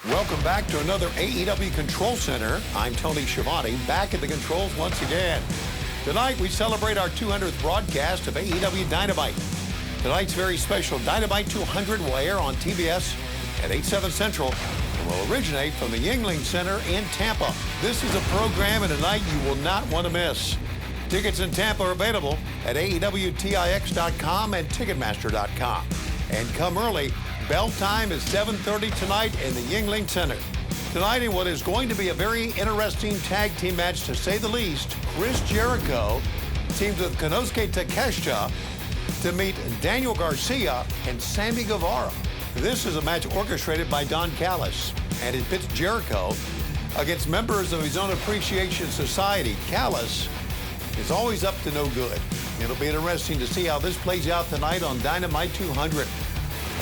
Welcome back to another AEW Control Center. I'm Tony Schiavone, back at the controls once again. Tonight, we celebrate our 200th broadcast of AEW Dynamite. Tonight's very special Dynamite 200 will air on TBS at 8/7 Central and will originate from the YuengLing Center in Tampa. This is a program and a night you will not want to miss. Tickets in Tampa are available at AEWTIX.com and Ticketmaster.com. And come early. Bell time is 7:30 tonight in the YuengLing Center. Tonight in what is going to be a very interesting tag team match, to say the least, Chris Jericho teams with Konosuke Takeshita to meet Daniel Garcia and Sammy Guevara. This is a match orchestrated by Don Callis, and it pits Jericho against members of his own Appreciation Society. Callis is always up to no good. It'll be interesting to see how this plays out tonight on Dynamite 200.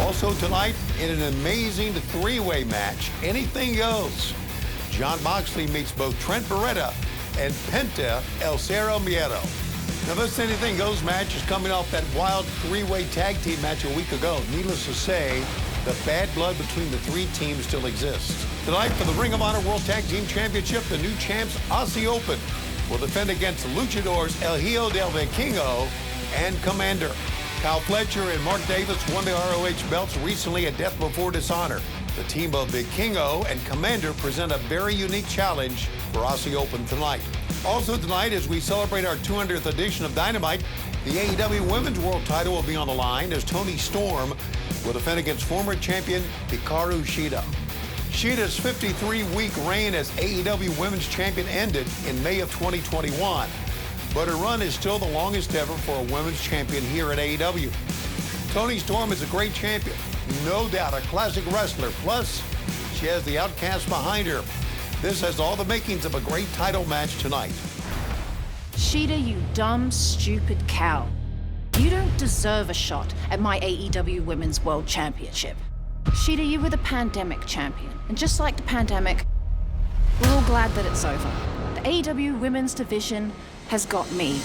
Also tonight, in an amazing three-way match, anything goes. John Moxley meets both Trent and PENTA El Cerro Miedo. Now, this anything goes match is coming off that wild three-way tag team match a week ago. Needless to say, the bad blood between the three teams still exists. Tonight, for the Ring of Honor World Tag Team Championship, the new champs, Aussie Open, will defend against Luchadors El Hijo del Vikingo and Commander. Kyle Fletcher and Mark Davis won the ROH belts recently at Death Before Dishonor. The team of Vikingo and Commander present a very unique challenge for Aussie Open tonight. Also tonight, as we celebrate our 200th edition of Dynamite, the AEW Women's World title will be on the line as Toni Storm will defend against former champion Hikaru Shida. Shida's 53-week reign as AEW Women's Champion ended in May of 2021. But her run is still the longest ever for a women's champion here at AEW. Toni Storm is a great champion, no doubt a classic wrestler. Plus, she has the Outcast behind her. This has all the makings of a great title match tonight. Shida, you dumb, stupid cow. You don't deserve a shot at my AEW Women's World Championship. Shida, you were the pandemic champion. And just like the pandemic, we're all glad that it's over. The AEW Women's Division has got me.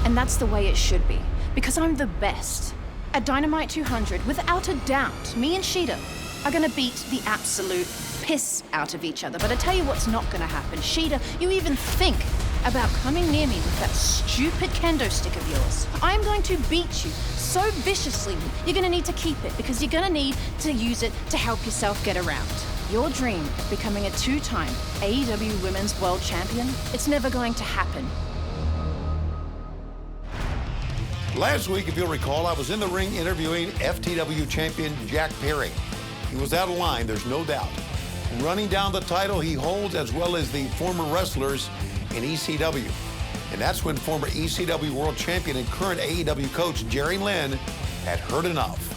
And that's the way it should be, because I'm the best. At Dynamite 200, without a doubt, me and Shida are gonna beat the absolute piss out of each other. But I tell you what's not gonna happen. Shida, you even think about coming near me with that stupid kendo stick of yours. I'm going to beat you so viciously, you're gonna need to keep it, because you're gonna need to use it to help yourself get around. Your dream of becoming a two-time AEW Women's World Champion, it's never going to happen. Last week, if you'll recall, I was in the ring interviewing FTW champion Jack Perry. He was out of line, there's no doubt, running down the title he holds as well as the former wrestlers in ECW. And that's when former ECW World Champion and current AEW coach Jerry Lynn had heard enough.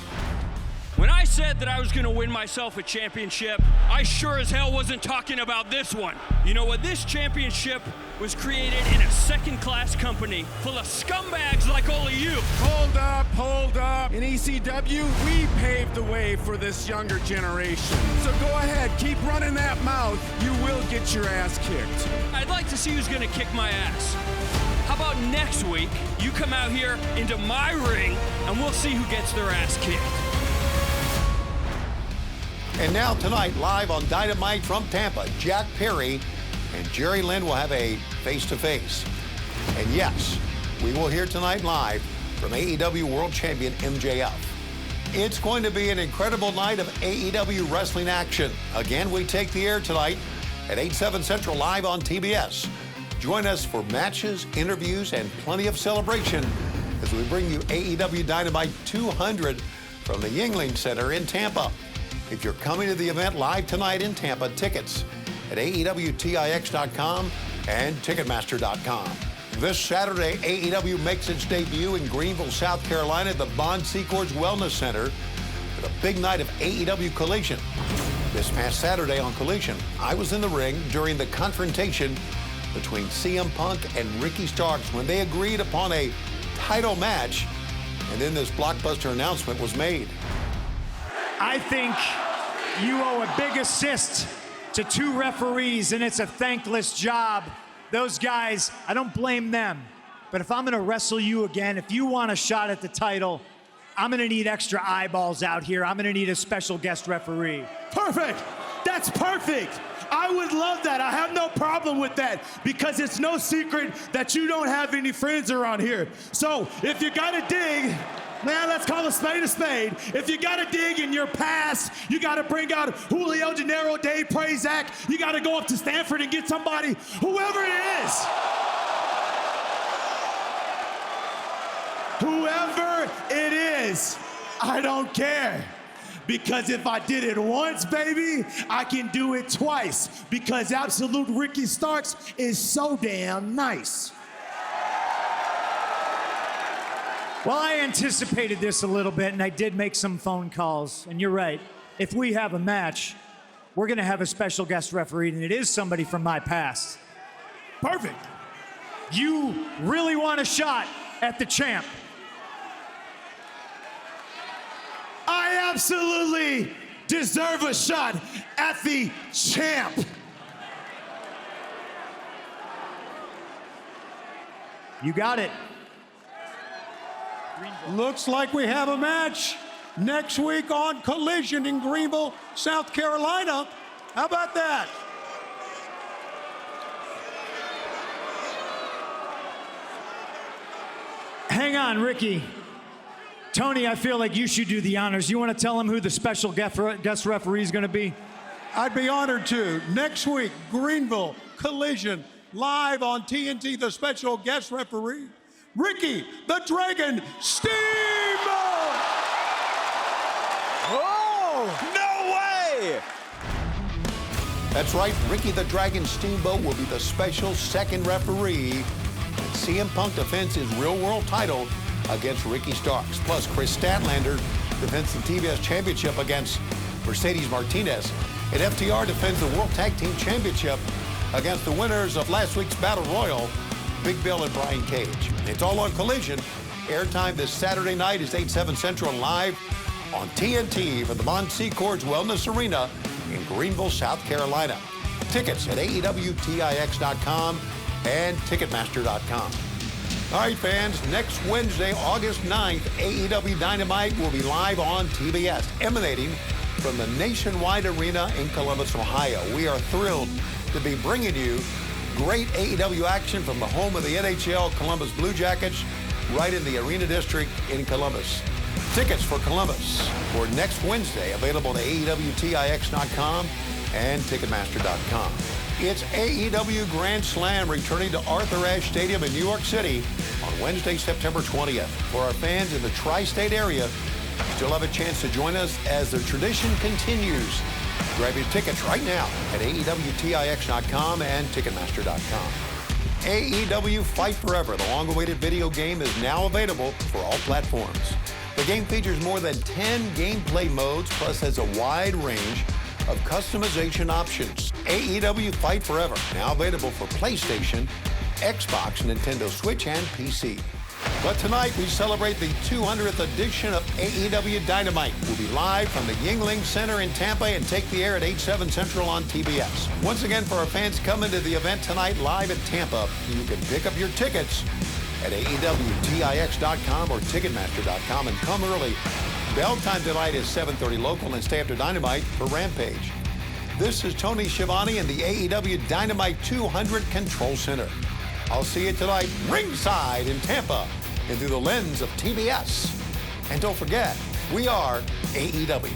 When I said that I was gonna win myself a championship, I sure as hell wasn't talking about this one. You know what? This championship was created in a second-class company full of scumbags like all of you. Hold up. In ECW, we paved the way for this younger generation. So go ahead, keep running that mouth. You will get your ass kicked. I'd like to see who's gonna kick my ass. How about next week, you come out here into my ring, and we'll see who gets their ass kicked. And now tonight, live on Dynamite from Tampa, Jack Perry and Jerry Lynn will have a face-to-face. And yes, we will hear tonight live from AEW World Champion MJF. It's going to be an incredible night of AEW wrestling action. Again, we take the air tonight at 8/7 Central live on TBS. Join us for matches, interviews, and plenty of celebration as we bring you AEW Dynamite 200 from the YuengLing Center in Tampa. If you're coming to the event live tonight in Tampa, tickets at AEWTIX.com and Ticketmaster.com. This Saturday, AEW makes its debut in Greenville, South Carolina at the Bon Secours Wellness Center with a big night of AEW Collision. This past Saturday on Collision, I was in the ring during the confrontation between CM Punk and Ricky Starks when they agreed upon a title match, and then this blockbuster announcement was made. I think you owe a big assist to two referees, and it's a thankless job. Those guys, I don't blame them. But if I'm gonna wrestle you again, if you want a shot at the title, I'm gonna need extra eyeballs out here. I'm gonna need a special guest referee. Perfect. That's perfect. I would love that. I have no problem with that because it's no secret that you don't have any friends around here. So if you got to dig, man, let's call a spade a spade. If you got to dig in your past, you got to bring out Julio, De Niro, Dave Prazak. You got to go up to Stanford and get somebody, whoever it is. Whoever it is, I don't care. Because if I did it once, baby, I can do it twice. Because Absolute Ricky Starks is so damn nice. Well, I anticipated this a little bit, and I did make some phone calls. And you're right. If we have a match, we're going to have a special guest referee, and it is somebody from my past. Perfect. You really want a shot at the champ? I absolutely deserve a shot at the champ. You got it. Looks like we have a match next week on Collision in Greenville, South Carolina. How about that? Hang on, Ricky. Toni, I feel like you should do the honors. You want to tell him who the special guest referee is going to be? I'd be honored to. Next week, Greenville, Collision, live on TNT, the special guest referee, Ricky the Dragon Steamboat! Oh, no way! That's right, Ricky the Dragon Steamboat will be the special second referee. And CM Punk defends his real-world title against Ricky Starks. Plus, Chris Statlander defends the TBS Championship against Mercedes Martinez. And FTR defends the World Tag Team Championship against the winners of last week's Battle Royal, Big Bill and Brian Cage. It's all on Collision. Airtime this Saturday night is 8/7 Central, live on TNT from the Bon Secours Wellness Arena in Greenville, South Carolina. Tickets at AEWTIX.com and Ticketmaster.com. All right, fans, next Wednesday, August 9th, AEW Dynamite will be live on TBS, emanating from the Nationwide Arena in Columbus, Ohio. We are thrilled to be bringing you great AEW action from the home of the NHL, Columbus Blue Jackets, right in the Arena District in Columbus. Tickets for Columbus for next Wednesday available at AEWTIX.com and Ticketmaster.com. It's AEW Grand Slam returning to Arthur Ashe Stadium in New York City on Wednesday, September 20th. For our fans in the tri-state area, you still have a chance to join us as the tradition continues. Grab your tickets right now at AEWTIX.com and Ticketmaster.com. AEW Fight Forever, the long-awaited video game, is now available for all platforms. The game features more than 10 gameplay modes, plus has a wide range of customization options. AEW Fight Forever, now available for PlayStation, Xbox, Nintendo Switch, and PC. But tonight, we celebrate the 200th edition of AEW Dynamite. We'll be live from the YuengLing Center in Tampa and take the air at 8/7 Central on TBS. Once again, for our fans coming to the event tonight live in Tampa, you can pick up your tickets at AEWTIX.com or Ticketmaster.com and come early. Bell time tonight is 7:30 local and stay after Dynamite for Rampage. This is Toni Schiavone in the AEW Dynamite 200 Control Center. I'll see you tonight ringside in Tampa and through the lens of TBS. And don't forget, we are AEW.